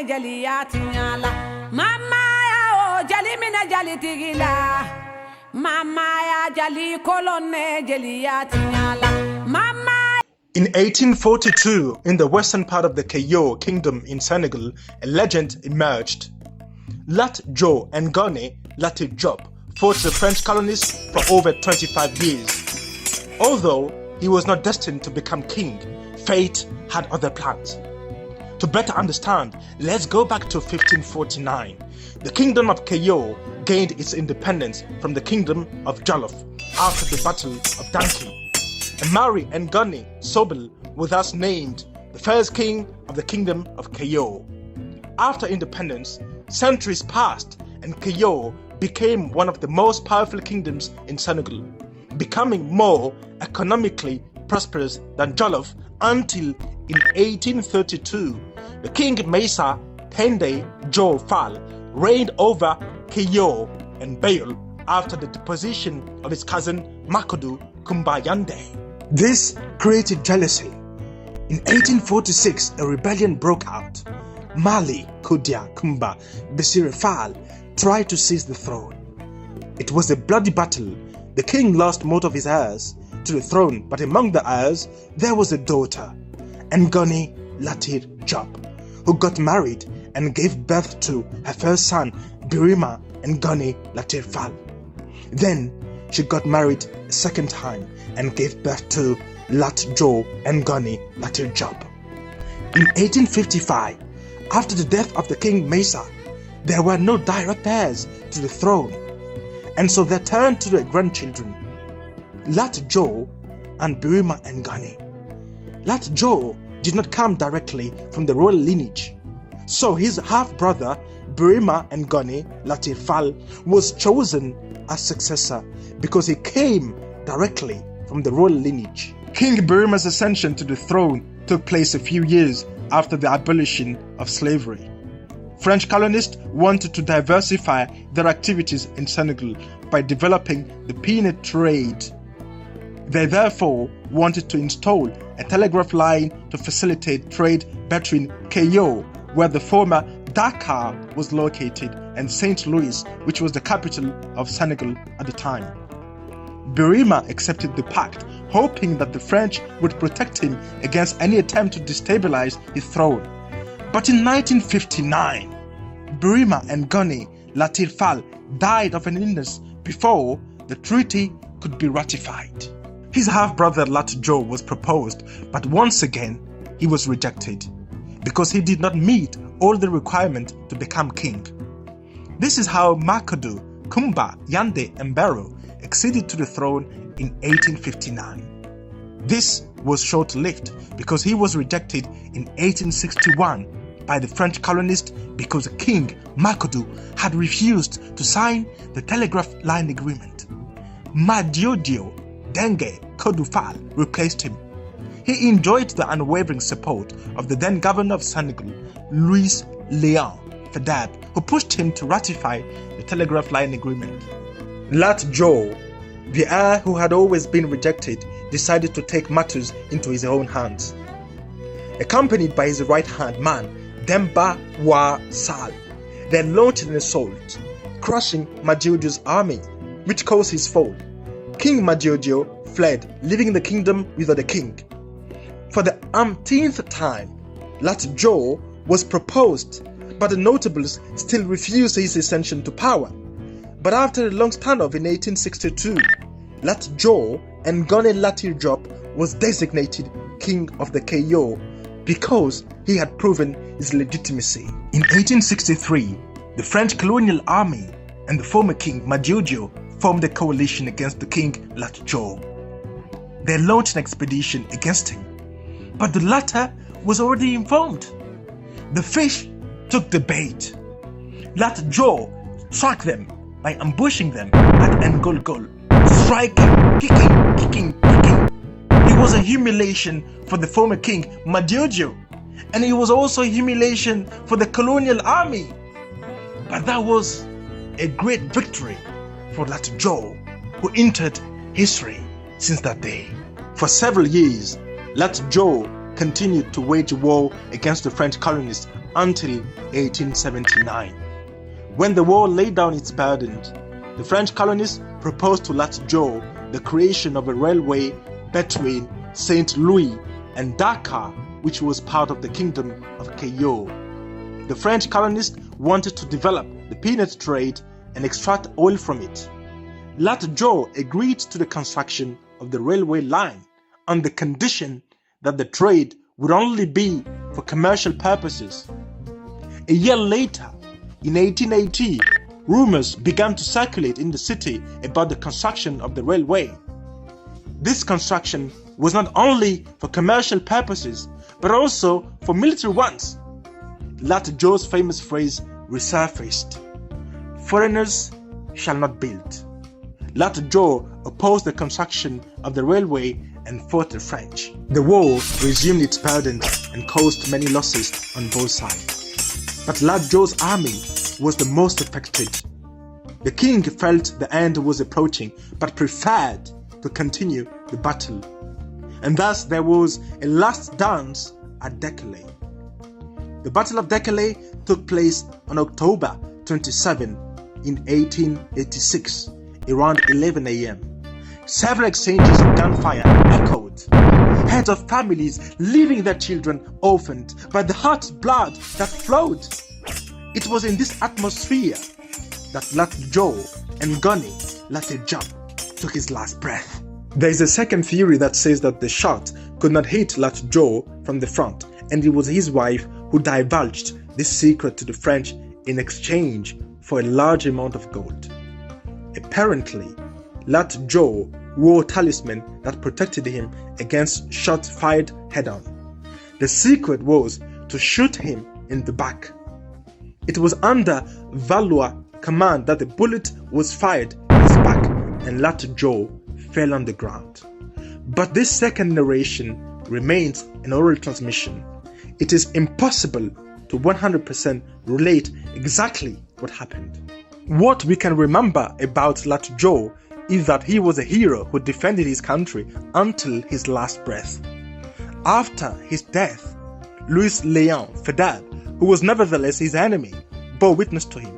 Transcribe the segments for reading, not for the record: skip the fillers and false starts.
jaliyati nyala. Mama ya o jali mina jali tigila. Mama ya jali kolone jaliyati nyala. Mama. In 1842, in the western part of the Cayor kingdom in Senegal, a legend emerged. Lat Dior and Lat Dior fought the French colonists for over 25 years. Although he was not destined to become king, fate had other plans. To better understand, let's go back to 1549. The kingdom of Cayor gained its independence from the kingdom of Jollof after the Battle of Danki. Mari and Sobel were thus named the first king of the kingdom of Cayor. After independence, centuries passed and Cayor became one of the most powerful kingdoms in Senegal, becoming more economically prosperous than Jollof until in 1832, the King Mesa Tende Jo Fall reigned over Cayor and Bayol after the deposition of his cousin Makoudou Kumbayande. This created jealousy. In 1846, a rebellion broke out. Mali Koudia Kumba Besire Fall tried to seize the throne. It was a bloody battle. The king lost most of his heirs to the throne, but among the heirs, there was a daughter, Ngoni Latir Job, who got married and gave birth to her first son, Birima Ngoni Latir Fall. Then she got married a second time and gave birth to Lat Dior and Latir Job. In 1855, after the death of the King Mesa, there were no direct heirs to the throne, and so they turned to their grandchildren, Lat Dior and Birima Ngoni. Lat Dior did not come directly from the royal lineage, so his half-brother Birima Ngoni Latir Fall was chosen as successor because he came directly from the royal lineage. King Birima's ascension to the throne took place a few years after the abolition of slavery. French colonists wanted to diversify their activities in Senegal by developing the peanut trade. They therefore wanted to install a telegraph line to facilitate trade between Cayor, where the former Dakar was located, and St. Louis, which was the capital of Senegal at the time. Birima accepted the pact, hoping that the French would protect him against any attempt to destabilize his throne. But in 1959, Birima Ngoni Latir Fall died of an illness before the treaty could be ratified. His half-brother Lat Dior was proposed, but once again he was rejected because he did not meet all the requirements to become king. This is how Makoudou Kumba Yande Mbero acceded to the throne in 1859. This was short-lived because he was rejected in 1861 by the French colonists because King Makoudou had refused to sign the telegraph line agreement. Madiodio Dengue Kodou Fall replaced him. He enjoyed the unwavering support of the then governor of Senegal, Louis Léon Faidherbe, who pushed him to ratify the telegraph line agreement. Lat Dior, the heir who had always been rejected, decided to take matters into his own hands. Accompanied by his right-hand man, Demba Wa Sal, they launched an assault, crushing Madiodio's army, which caused his fall. King Madiodio fled, leaving the kingdom without a king. For the umpteenth time, Lat Dior was proposed, but the notables still refused his ascension to power. But after a long standoff in 1862, Lat Dior and Latir Job was designated King of the Cayor because he had proven his legitimacy. In 1863, the French colonial army and the former king Madiodio formed a coalition against the king Lat Dior. They launched an expedition against him, but the latter was already informed. The fish took the bait. Lat Dior struck them by ambushing them at Ngolgol, striking, kicking. It was a humiliation for the former king Madiodio, and it was also a humiliation for the colonial army. But that was a great victory for Lat Dior, who entered history since that day. For several years, Lat Dior continued to wage war against the French colonists until 1879. When the war laid down its burdens, the French colonists proposed to Lat Dior the creation of a railway between St. Louis and Dakar, which was part of the Kingdom of Cayor. The French colonists wanted to develop the peanut trade and extract oil from it. Lat Dior agreed to the construction of the railway line on the condition that the trade would only be for commercial purposes. A year later, in 1880, rumors began to circulate in the city about the construction of the railway. This construction was not only for commercial purposes, but also for military ones. Lat Dior's famous phrase resurfaced: "Foreigners shall not build." Lat Dior opposed the construction of the railway and fought the French. The war resumed its burdens and caused many losses on both sides. But Lat Dior's army was the most affected. The king felt the end was approaching but preferred to continue the battle. And thus there was a last dance at Dekele. The Battle of Dekele took place on October 27 in 1886, around 11 a.m. Several exchanges of gunfire echoed. Heads of families leaving their children orphaned by the hot blood that flowed. It was in this atmosphere that Lat Dior and Gunny Lat Dior took his last breath. There is a second theory that says that the shot could not hit Lat Dior from the front, and it was his wife who divulged this secret to the French in exchange for a large amount of gold. Apparently, Lat Dior wore a talisman that protected him against shots fired head-on. The secret was to shoot him in the back. It was under Valois' command that the bullet was fired in his back and Lat Dior fell on the ground. But this second narration remains an oral transmission. It is impossible to 100% relate exactly what happened. What we can remember about Lat Dior is that he was a hero who defended his country until his last breath. After his death, Louis Léon Faidherbe, who was nevertheless his enemy, bore witness to him.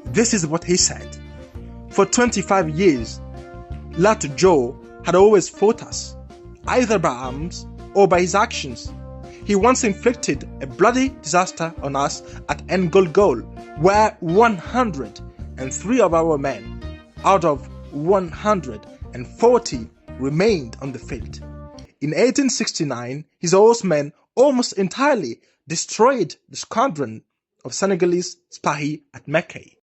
This is what he said: "For 25 years, Lat Dior had always fought us, either by arms or by his actions. He once inflicted a bloody disaster on us at Ngolgol, where 103 of our men, out of 140, remained on the field. In 1869, his horsemen almost entirely destroyed the squadron of Senegalese Spahi at Mekhe.